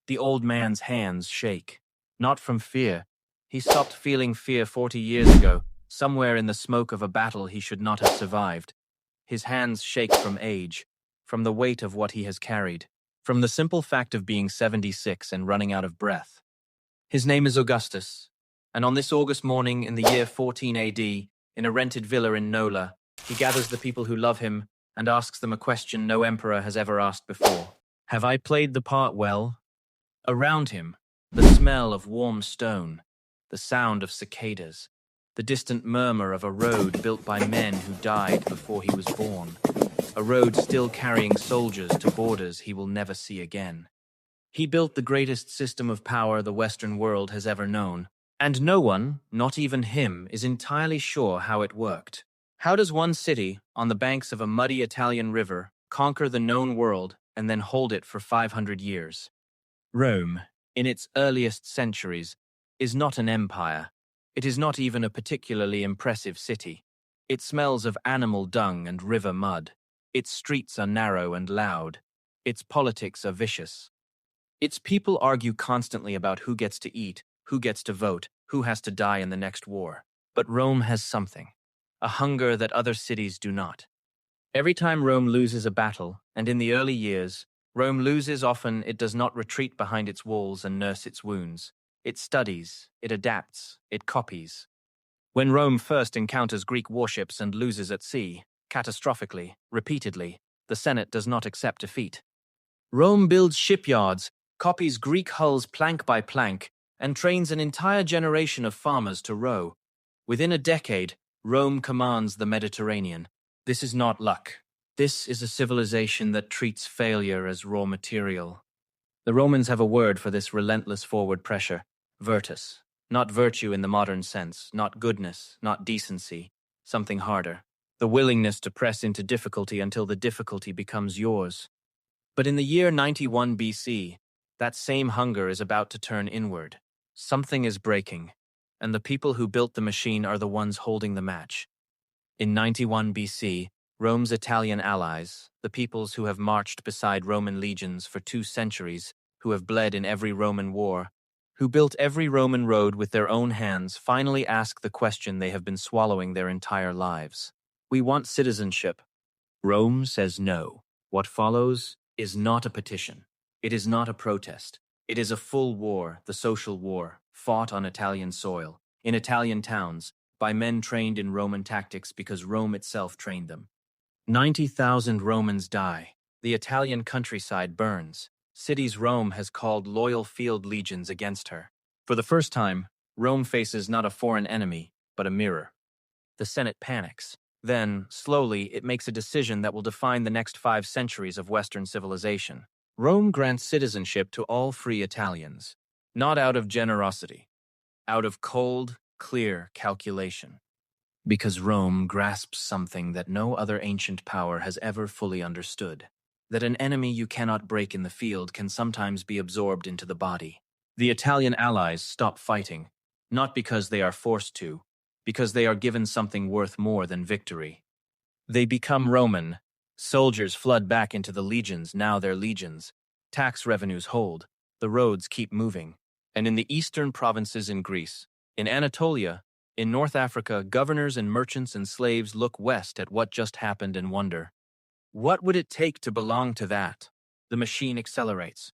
The old man's hands shake. Not from fear. He stopped feeling fear 40 years ago, somewhere in the smoke of a battle he should not have survived. His hands shake from age, from the weight of what he has carried, from the simple fact of being 76 and running out of breath. His name is Augustus, and on this August morning in the year 14 AD, in a rented villa in Nola, he gathers the people who love him and asks them a question no emperor has ever asked before. Have I played the part well? Around him, the smell of warm stone, the sound of cicadas, the distant murmur of a road built by men who died before he was born, a road still carrying soldiers to borders he will never see again. He built the greatest system of power the Western world has ever known, and no one, not even him, is entirely sure how it worked. How does one city, on the banks of a muddy Italian river, conquer the known world and then hold it for 500 years? Rome, in its earliest centuries, is not an empire. It is not even a particularly impressive city. It smells of animal dung and river mud. Its streets are narrow and loud. Its politics are vicious. Its people argue constantly about who gets to eat, who gets to vote, who has to die in the next war. But Rome has something, a hunger that other cities do not. Every time Rome loses a battle, and in the early years, Rome loses often, it does not retreat behind its walls and nurse its wounds. It studies, it adapts, it copies. When Rome first encounters Greek warships and loses at sea, catastrophically, repeatedly, the Senate does not accept defeat. Rome builds shipyards, copies Greek hulls plank by plank, and trains an entire generation of farmers to row. Within a decade, Rome commands the Mediterranean. This is not luck. This is a civilization that treats failure as raw material. The Romans have a word for this relentless forward pressure: virtus. Not virtue in the modern sense, not goodness, not decency, something harder. The willingness to press into difficulty until the difficulty becomes yours. But in the year 91 BC, that same hunger is about to turn inward. Something is breaking, and the people who built the machine are the ones holding the match. In 91 BC, Rome's Italian allies, the peoples who have marched beside Roman legions for 2 centuries, who have bled in every Roman war, who built every Roman road with their own hands, finally ask the question they have been swallowing their entire lives. We want citizenship. Rome says no. What follows is not a petition. It is not a protest. It is a full war, the social war, fought on Italian soil, in Italian towns, by men trained in Roman tactics because Rome itself trained them. 90,000 Romans die. The Italian countryside burns. Cities Rome has called loyal field legions against her. For the first time, Rome faces not a foreign enemy, but a mirror. The Senate panics. Then, slowly, it makes a decision that will define the next 5 centuries of Western civilization. Rome grants citizenship to all free Italians, not out of generosity, out of cold, clear calculation. Because Rome grasps something that no other ancient power has ever fully understood, that an enemy you cannot break in the field can sometimes be absorbed into the body. The Italian allies stop fighting, not because they are forced to, because they are given something worth more than victory. They become Roman. Soldiers flood back into the legions, now their legions. Tax revenues hold. The roads keep moving. And in the eastern provinces in Greece, in Anatolia, in North Africa, governors and merchants and slaves look west at what just happened and wonder, what would it take to belong to that? The machine accelerates.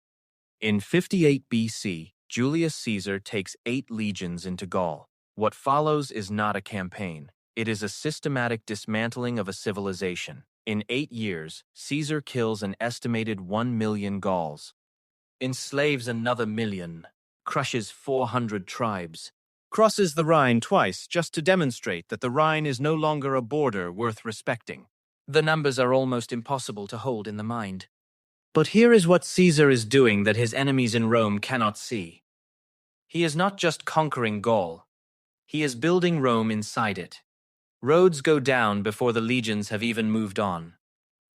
In 58 BC, Julius Caesar takes 8 legions into Gaul. What follows is not a campaign. It is a systematic dismantling of a civilization. In 8 years, Caesar kills an estimated 1 million Gauls, enslaves another million, crushes 400 tribes, crosses the Rhine twice just to demonstrate that the Rhine is no longer a border worth respecting. The numbers are almost impossible to hold in the mind. But here is what Caesar is doing that his enemies in Rome cannot see. He is not just conquering Gaul. He is building Rome inside it. Roads go down before the legions have even moved on.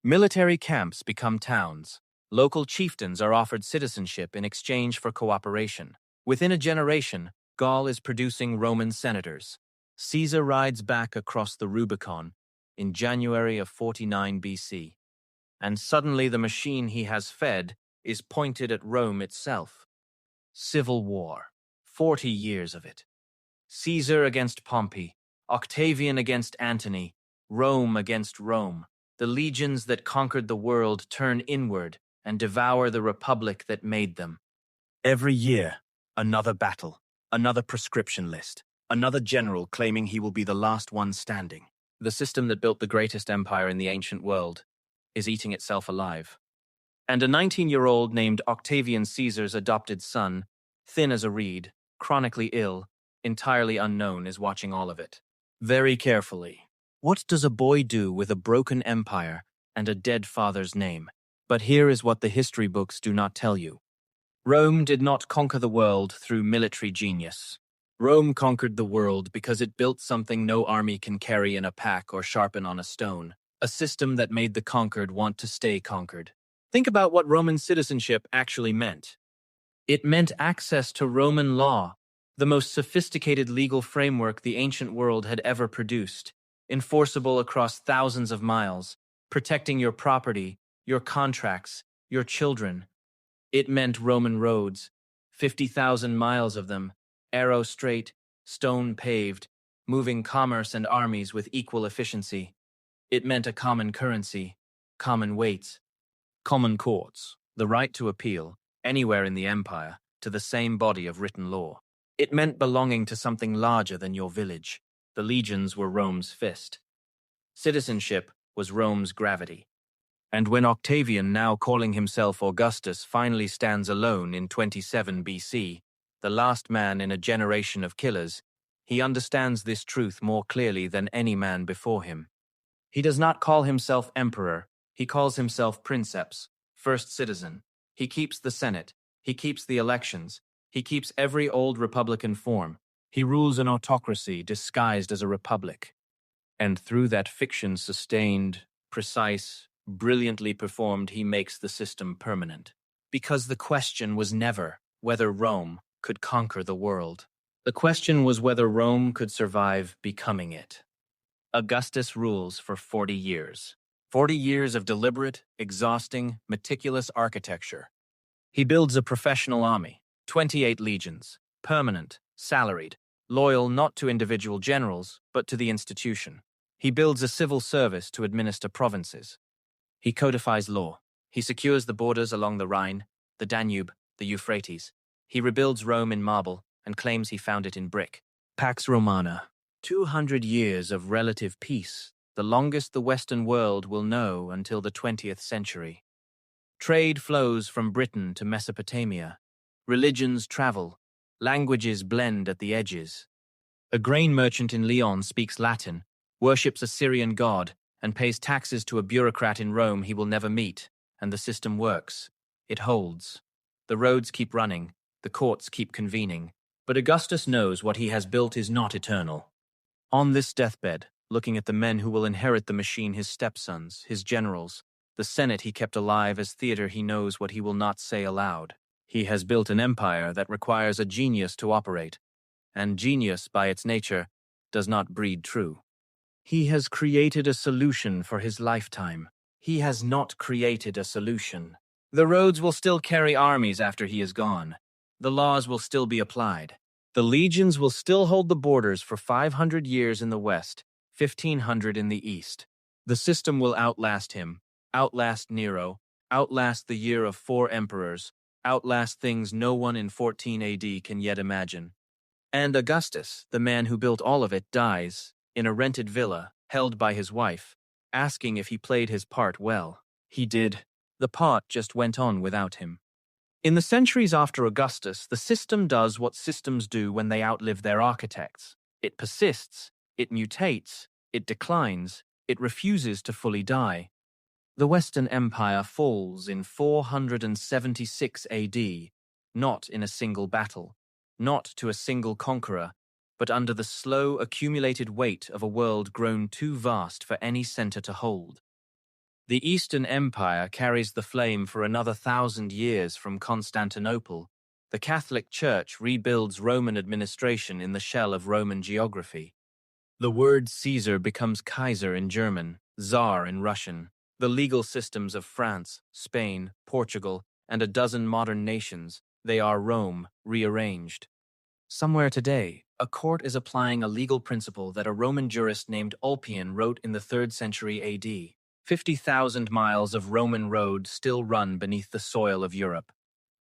Military camps become towns. Local chieftains are offered citizenship in exchange for cooperation. Within a generation, Gaul is producing Roman senators. Caesar rides back across the Rubicon in January of 49 BC. And suddenly the machine he has fed is pointed at Rome itself. Civil war. 40 years of it. Caesar against Pompey, Octavian against Antony, Rome against Rome. The legions that conquered the world turn inward and devour the republic that made them. Every year, another battle, another proscription list, another general claiming he will be the last one standing. The system that built the greatest empire in the ancient world is eating itself alive. And a 19-year-old named Octavian Caesar's adopted son, thin as a reed, chronically ill, entirely unknown, is watching all of it. Very carefully. What does a boy do with a broken empire and a dead father's name? But here is what the history books do not tell you. Rome did not conquer the world through military genius. Rome conquered the world because it built something no army can carry in a pack or sharpen on a stone, a system that made the conquered want to stay conquered. Think about what Roman citizenship actually meant. It meant access to Roman law, the most sophisticated legal framework the ancient world had ever produced, enforceable across thousands of miles, protecting your property, your contracts, your children. It meant Roman roads, 50,000 miles of them, arrow straight, stone paved, moving commerce and armies with equal efficiency. It meant a common currency, common weights, common courts, the right to appeal, anywhere in the empire, to the same body of written law. It meant belonging to something larger than your village. The legions were Rome's fist. Citizenship was Rome's gravity. And when Octavian, now calling himself Augustus, finally stands alone in 27 BC, the last man in a generation of killers, he understands this truth more clearly than any man before him. He does not call himself emperor, he calls himself princeps, first citizen. He keeps the Senate, he keeps the elections, he keeps every old republican form. He rules an autocracy disguised as a republic. And through that fiction sustained, precise, brilliantly performed, he makes the system permanent. Because the question was never whether Rome could conquer the world. The question was whether Rome could survive becoming it. Augustus rules for 40 years. 40 years of deliberate, exhausting, meticulous architecture. He builds a professional army, 28 legions, permanent, salaried, loyal not to individual generals, but to the institution. He builds a civil service to administer provinces. He codifies law. He secures the borders along the Rhine, the Danube, the Euphrates. He rebuilds Rome in marble and claims he found it in brick. Pax Romana. 200 years of relative peace, the longest the Western world will know until the 20th century. Trade flows from Britain to Mesopotamia. Religions travel. Languages blend at the edges. A grain merchant in Lyon speaks Latin, worships a Syrian god, and pays taxes to a bureaucrat in Rome he will never meet, and the system works. It holds. The roads keep running, the courts keep convening, but Augustus knows what he has built is not eternal. On this deathbed, looking at the men who will inherit the machine, his stepsons, his generals, the Senate he kept alive as theater, he knows what he will not say aloud. He has built an empire that requires a genius to operate, and genius, by its nature, does not breed true. He has created a solution for his lifetime. He has not created a solution. The roads will still carry armies after he is gone. The laws will still be applied. The legions will still hold the borders for 500 years in the west, 1500 in the east. The system will outlast him, outlast Nero, outlast the year of 4 emperors, outlast things no one in 14 AD can yet imagine. And Augustus, the man who built all of it, dies in a rented villa held by his wife, asking if he played his part well. He did. The part just went on without him. In the centuries after Augustus, the system does what systems do when they outlive their architects. It persists, it mutates, it declines, it refuses to fully die. The Western Empire falls in 476 AD, not in a single battle, not to a single conqueror, but under the slow, accumulated weight of a world grown too vast for any center to hold. The Eastern Empire carries the flame for another 1,000 years from Constantinople. The Catholic Church rebuilds Roman administration in the shell of Roman geography. The word Caesar becomes Kaiser in German, Tsar in Russian. The legal systems of France, Spain, Portugal, and a dozen modern nations. They are Rome, rearranged. Somewhere today, a court is applying a legal principle that a Roman jurist named Ulpian wrote in the 3rd century AD. 50,000 miles of Roman road still run beneath the soil of Europe.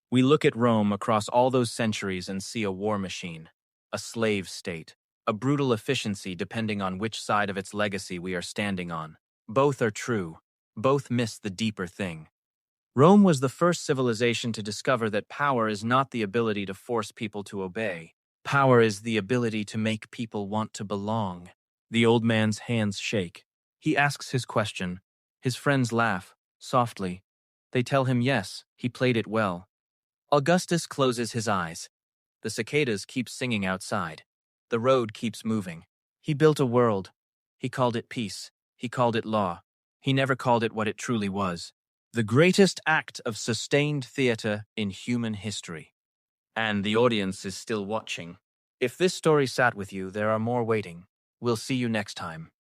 We look at Rome across all those centuries and see a war machine, a slave state, a brutal efficiency depending on which side of its legacy we are standing on. Both are true. Both miss the deeper thing. Rome was the first civilization to discover that power is not the ability to force people to obey. Power is the ability to make people want to belong. The old man's hands shake. He asks his question. His friends laugh, softly. They tell him yes, he played it well. Augustus closes his eyes. The cicadas keep singing outside. The road keeps moving. He built a world. He called it peace. He called it law. He never called it what it truly was. The greatest act of sustained theater in human history. And the audience is still watching. If this story sat with you, there are more waiting. We'll see you next time.